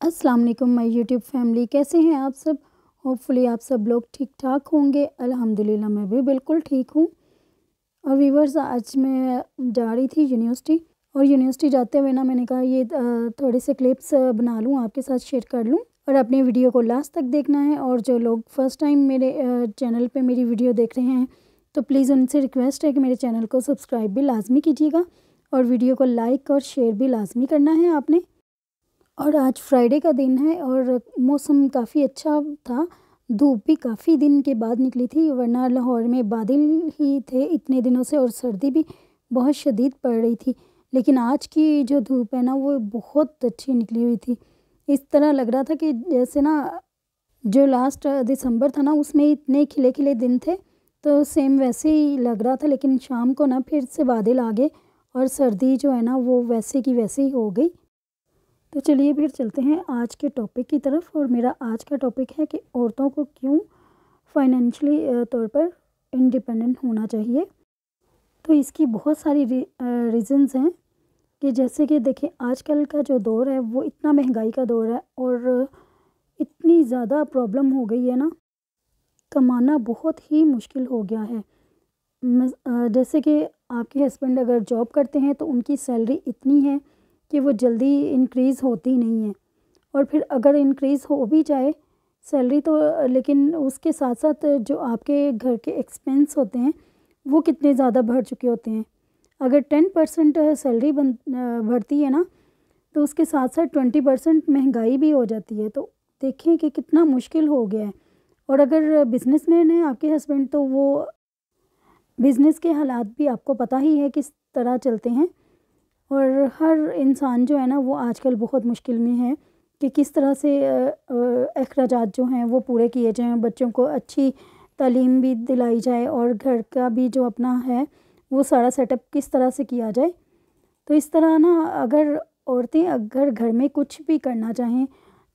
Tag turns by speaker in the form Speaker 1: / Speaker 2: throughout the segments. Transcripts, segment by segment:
Speaker 1: अस्सलाम वालेकुम my YouTube family, कैसे हैं आप सब। होपफुली आप सब लोग ठीक ठाक होंगे। अल्हम्दुलिल्लाह मैं भी बिल्कुल ठीक हूँ। और व्यूवर्स, आज मैं जा रही थी यूनिवर्सिटी, और यूनिवर्सिटी जाते हुए ना मैंने कहा ये थोड़े से क्लिप्स बना लूँ, आपके साथ शेयर कर लूँ। और अपनी वीडियो को लास्ट तक देखना है। और जो लोग फ़र्स्ट टाइम मेरे चैनल पे मेरी वीडियो देख रहे हैं तो प्लीज़ उनसे रिक्वेस्ट है कि मेरे चैनल को सब्सक्राइब भी लाजमी कीजिएगा, और वीडियो को लाइक और शेयर भी लाजमी करना है आपने। और आज फ्राइडे का दिन है और मौसम काफ़ी अच्छा था। धूप भी काफ़ी दिन के बाद निकली थी, वरना लाहौर में बादल ही थे इतने दिनों से, और सर्दी भी बहुत शदीद पड़ रही थी। लेकिन आज की जो धूप है ना वो बहुत अच्छी निकली हुई थी। इस तरह लग रहा था कि जैसे ना जो लास्ट दिसंबर था ना उसमें इतने खिले खिले दिन थे, तो सेम वैसे ही लग रहा था। लेकिन शाम को ना फिर से बादल आ गए और सर्दी जो है ना वो वैसे की वैसे ही हो गई। तो चलिए फिर चलते हैं आज के टॉपिक की तरफ। और मेरा आज का टॉपिक है कि औरतों को क्यों फाइनेंशियली तौर पर इंडिपेंडेंट होना चाहिए। तो इसकी बहुत सारी रीज़न्स हैं कि जैसे कि देखिए, आजकल का जो दौर है वो इतना महंगाई का दौर है, और इतनी ज़्यादा प्रॉब्लम हो गई है ना, कमाना बहुत ही मुश्किल हो गया है। जैसे कि आपके हस्बैंड अगर जॉब करते हैं तो उनकी सैलरी इतनी है कि वो जल्दी इंक्रीज़ होती नहीं है। और फिर अगर इंक्रीज़ हो भी जाए सैलरी तो लेकिन उसके साथ साथ जो आपके घर के एक्सपेंस होते हैं वो कितने ज़्यादा बढ़ चुके होते हैं। अगर 10% सैलरी बढ़ती है ना, तो उसके साथ साथ 20% महंगाई भी हो जाती है। तो देखिए कि कितना मुश्किल हो गया है। और अगर बिजनेसमैन है आपके हस्बैंड तो वो बिज़नेस के हालात भी आपको पता ही है किस तरह चलते हैं। और हर इंसान जो है ना वो आजकल बहुत मुश्किल में है कि किस तरह से अखराजात जो हैं वो पूरे किए जाएं, बच्चों को अच्छी तालीम भी दिलाई जाए, और घर का भी जो अपना है वो सारा सेटअप किस तरह से किया जाए। तो इस तरह ना अगर औरतें अगर घर में कुछ भी करना चाहें,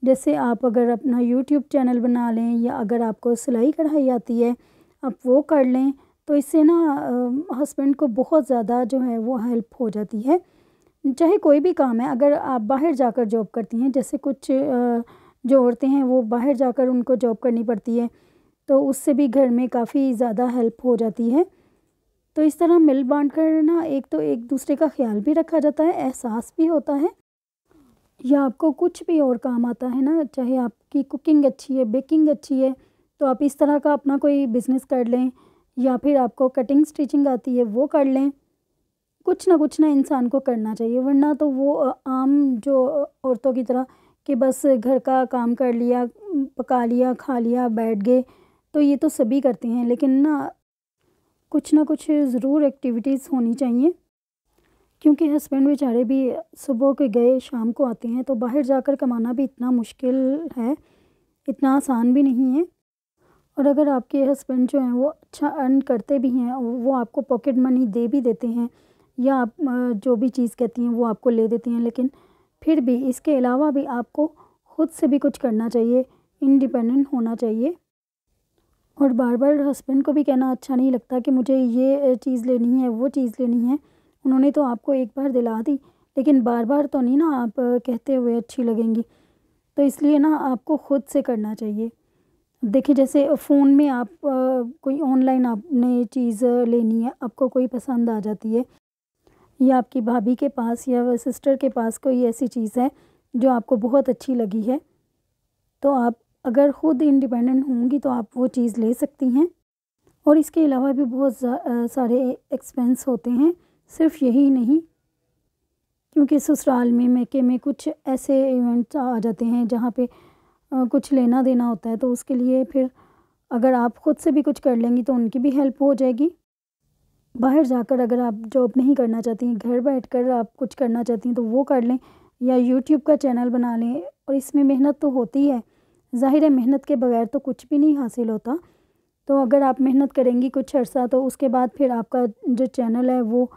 Speaker 1: जैसे आप अगर अपना यूट्यूब चैनल बना लें, या अगर आपको सिलाई कढ़ाई आती है आप वो कर लें, तो इससे ना हस्बैंड को बहुत ज़्यादा जो है वो हेल्प हो जाती है। चाहे कोई भी काम है, अगर आप बाहर जाकर जॉब करती हैं, जैसे कुछ जो औरतें हैं वो बाहर जाकर उनको जॉब करनी पड़ती है, तो उससे भी घर में काफ़ी ज़्यादा हेल्प हो जाती है। तो इस तरह मिल बांट कर ना एक तो एक दूसरे का ख्याल भी रखा जाता है, एहसास भी होता है। या आपको कुछ भी और काम आता है ना, चाहे आपकी कुकिंग अच्छी है, बेकिंग अच्छी है, तो आप इस तरह का अपना कोई बिज़नेस कर लें, या फिर आपको कटिंग स्टिचिंग आती है वो कर लें। कुछ ना इंसान को करना चाहिए, वरना तो वो आम जो औरतों की तरह कि बस घर का काम कर लिया, पका लिया, खा लिया, बैठ गए, तो ये तो सभी करते हैं। लेकिन ना कुछ ज़रूर एक्टिविटीज़ होनी चाहिए, क्योंकि हस्बैंड बेचारे भी सुबह के गए शाम को आते हैं, तो बाहर जाकर कमाना भी इतना मुश्किल है, इतना आसान भी नहीं है। और अगर आपके हस्बैंड जो हैं वो अच्छा अर्न करते भी हैं, वो आपको पॉकेट मनी दे भी देते हैं, या आप जो भी चीज़ कहती हैं वो आपको ले देती हैं, लेकिन फिर भी इसके अलावा भी आपको खुद से भी कुछ करना चाहिए, इंडिपेंडेंट होना चाहिए। और बार बार हस्बैंड को भी कहना अच्छा नहीं लगता कि मुझे ये चीज़ लेनी है, वो चीज़ लेनी है। उन्होंने तो आपको एक बार दिला दी, लेकिन बार बार तो नहीं ना आप कहते हुए अच्छी लगेंगी। तो इसलिए ना आपको खुद से करना चाहिए। देखिए, जैसे फ़ोन में आप कोई ऑनलाइन आपने चीज़ लेनी है, आपको कोई पसंद आ जाती है, या आपकी भाभी के पास या सिस्टर के पास कोई ऐसी चीज़ है जो आपको बहुत अच्छी लगी है, तो आप अगर खुद इंडिपेंडेंट होंगी तो आप वो चीज़ ले सकती हैं। और इसके अलावा भी बहुत सारे एक्सपेंस होते हैं, सिर्फ यही नहीं, क्योंकि ससुराल में मैके में कुछ ऐसे इवेंट्स आ जाते हैं जहाँ पे कुछ लेना देना होता है, तो उसके लिए फिर अगर आप खुद से भी कुछ कर लेंगी तो उनकी भी हेल्प हो जाएगी। बाहर जाकर अगर आप जॉब नहीं करना चाहती हैं, घर बैठकर आप कुछ करना चाहती हैं तो वो कर लें, या यूट्यूब का चैनल बना लें। और इसमें मेहनत तो होती है, ज़ाहिर है मेहनत के बगैर तो कुछ भी नहीं हासिल होता। तो अगर आप मेहनत करेंगी कुछ अर्सा, तो उसके बाद फिर आपका जो चैनल है वो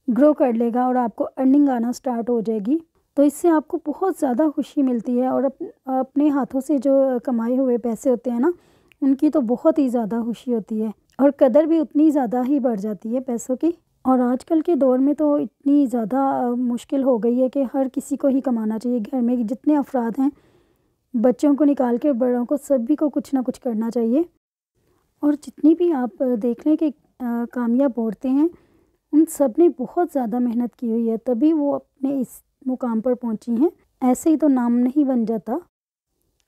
Speaker 1: ग्रो कर लेगा और आपको अर्निंग आना स्टार्ट हो जाएगी। तो इससे आपको बहुत ज़्यादा खुशी मिलती है, और अपने हाथों से जो कमाए हुए पैसे होते हैं ना, उनकी तो बहुत ही ज़्यादा खुशी होती है, और कदर भी उतनी ज़्यादा ही बढ़ जाती है पैसों की। और आजकल के दौर में तो इतनी ज़्यादा मुश्किल हो गई है कि हर किसी को ही कमाना चाहिए। घर में जितने अफराद हैं, बच्चों को निकाल के बड़ों को, सभी को कुछ ना कुछ करना चाहिए। और जितनी भी आप देख लें कि कामयाब औरतें हैं, उन सब ने बहुत ज़्यादा मेहनत की हुई है, तभी वो अपने इस मुकाम पर पहुंची हैं। ऐसे ही तो नाम नहीं बन जाता।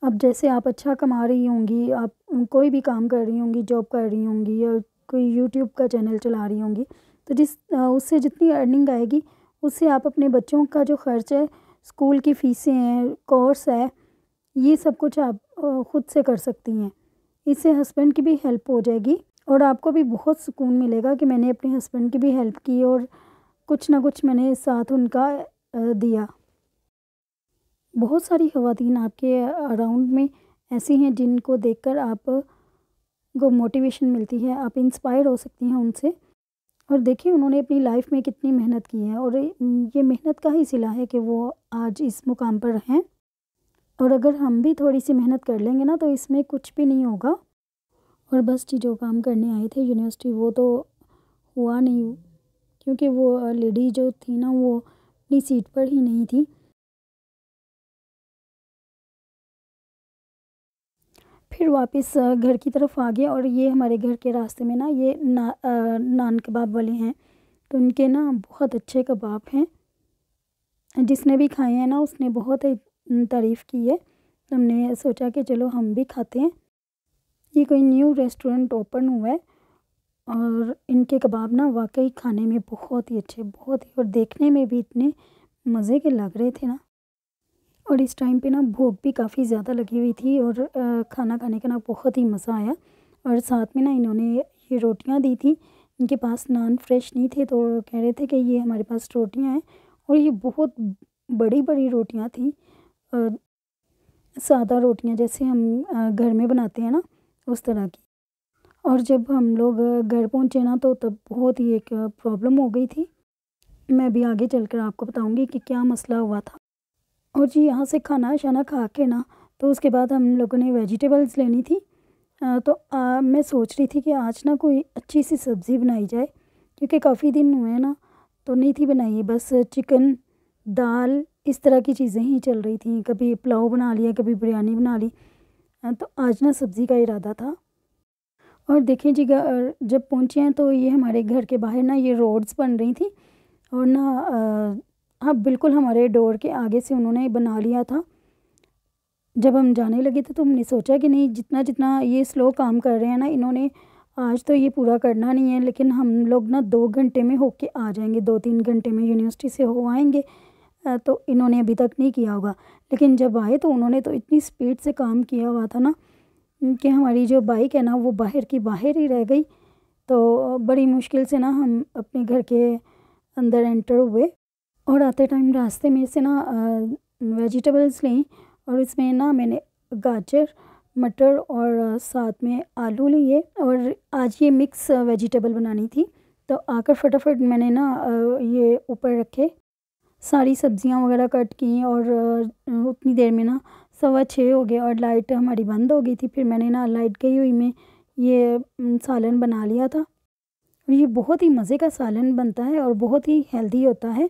Speaker 1: अब जैसे आप अच्छा कमा रही होंगी, आप कोई भी काम कर रही होंगी, जॉब कर रही होंगी या कोई यूट्यूब का चैनल चला रही होंगी, तो उससे जितनी अर्निंग आएगी, उससे आप अपने बच्चों का जो ख़र्च है, स्कूल की फ़ीसें हैं, कोर्स है, ये सब कुछ आप ख़ुद से कर सकती हैं। इससे हस्बैंड की भी हेल्प हो जाएगी और आपको भी बहुत सुकून मिलेगा कि मैंने अपने हस्बैंड की भी हेल्प की और कुछ ना कुछ मैंने साथ उनका दिया। बहुत सारी ख़वातीन आपके अराउंड में ऐसी हैं जिनको देखकर आप को मोटिवेशन मिलती है, आप इंस्पायर हो सकती हैं उनसे। और देखिए उन्होंने अपनी लाइफ में कितनी मेहनत की है और ये मेहनत का ही सिला है कि वो आज इस मुकाम पर हैं। और अगर हम भी थोड़ी सी मेहनत कर लेंगे ना, तो इसमें कुछ भी नहीं होगा। और बस जी, जो काम करने आए थे यूनिवर्सिटी, वो तो हुआ नहीं, क्योंकि वो लेडी जो थी ना, वो अपनी सीट पर ही नहीं थी। फिर वापस घर की तरफ आ गए और ये हमारे घर के रास्ते में ना, ये नान कबाब वाले हैं, तो उनके ना बहुत अच्छे कबाब हैं। जिसने भी खाए हैं ना, उसने बहुत ही तारीफ़ की है। तो हमने सोचा कि चलो हम भी खाते हैं। ये कोई न्यू रेस्टोरेंट ओपन हुआ है और इनके कबाब ना वाकई खाने में बहुत ही अच्छे, बहुत ही, और देखने में भी इतने मज़े के लग रहे थे ना। और इस टाइम पे ना भूख भी काफ़ी ज़्यादा लगी हुई थी और खाना खाने का ना बहुत ही मज़ा आया। और साथ में ना इन्होंने ये रोटियां दी थी। इनके पास नान फ्रेश नहीं थे, तो कह रहे थे कि ये हमारे पास रोटियां हैं। और ये बहुत बड़ी बड़ी रोटियां थी, अ, सादा रोटियां जैसे हम घर में बनाते हैं ना, उस तरह की। और जब हम लोग घर पहुँचे ना, तो तब बहुत ही एक प्रॉब्लम हो गई थी। मैं भी आगे चलकर आपको बताऊंगी कि क्या मसला हुआ था। और जी, यहाँ से खाना शाना खा के ना, तो उसके बाद हम लोगों ने वेजिटेबल्स लेनी थी। तो मैं सोच रही थी कि आज ना कोई अच्छी सी सब्ज़ी बनाई जाए, क्योंकि काफ़ी दिन हुए हैं ना, तो नहीं थी बनाई। बस चिकन, दाल, इस तरह की चीज़ें ही चल रही थी। कभी पुलाव बना लिया, कभी बिरयानी बना ली। तो आज ना सब्ज़ी का इरादा था। और देखिए जी, जब पहुँचे हैं तो ये हमारे घर के बाहर ना ये रोड्स बन रही थी और ना हाँ, बिल्कुल हमारे डोर के आगे से उन्होंने बना लिया था। जब हम जाने लगे थे तो हमने सोचा कि नहीं, जितना जितना ये स्लो काम कर रहे हैं ना इन्होंने, आज तो ये पूरा करना नहीं है, लेकिन हम लोग ना 2 घंटे में होके आ जाएंगे, 2-3 घंटे में यूनिवर्सिटी से हो आएंगे। तो इन्होंने अभी तक नहीं किया होगा। लेकिन जब आए तो उन्होंने तो इतनी स्पीड से काम किया हुआ था ना, कि हमारी जो बाइक है ना, वो बाहर की बाहर ही रह गई। तो बड़ी मुश्किल से ना हम अपने घर के अंदर एंटर हुए। और आते टाइम रास्ते में से ना वेजिटेबल्स लें, और इसमें ना मैंने गाजर, मटर और साथ में आलू लिए। और आज ये मिक्स वेजिटेबल बनानी थी, तो आकर फटाफट मैंने ना ये ऊपर रखे, सारी सब्जियां वगैरह कट की। और उतनी देर में ना 6:15 हो गए और लाइट हमारी बंद हो गई थी। फिर मैंने ना लाइट गई हुई में ये सालन बना लिया था। और ये बहुत ही मज़े का सालन बनता है और बहुत ही हेल्दी होता है।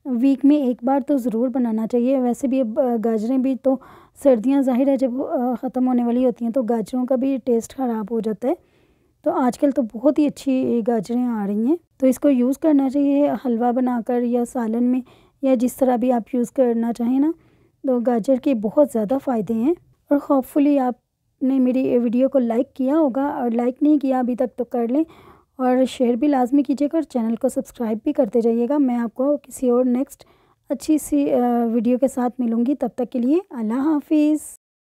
Speaker 1: वीक में एक बार तो ज़रूर बनाना चाहिए। वैसे भी अब गाजरें भी तो, सर्दियां ज़ाहिर है जब ख़त्म होने वाली होती हैं, तो गाजरों का भी टेस्ट ख़राब हो जाता है। तो आजकल तो बहुत ही अच्छी गाजरें आ रही हैं, तो इसको यूज़ करना चाहिए हलवा बनाकर या सालन में, या जिस तरह भी आप यूज़ करना चाहें ना। तो गाजर के बहुत ज़्यादा फ़ायदे हैं। और होपफुली आपने मेरी वीडियो को लाइक किया होगा, और लाइक नहीं किया अभी तक तो कर लें, और शेयर भी लाजमी कीजिएगा और चैनल को सब्सक्राइब भी करते जाइएगा। मैं आपको किसी और नेक्स्ट अच्छी सी वीडियो के साथ मिलूँगी। तब तक के लिए अल्लाह हाफिज़।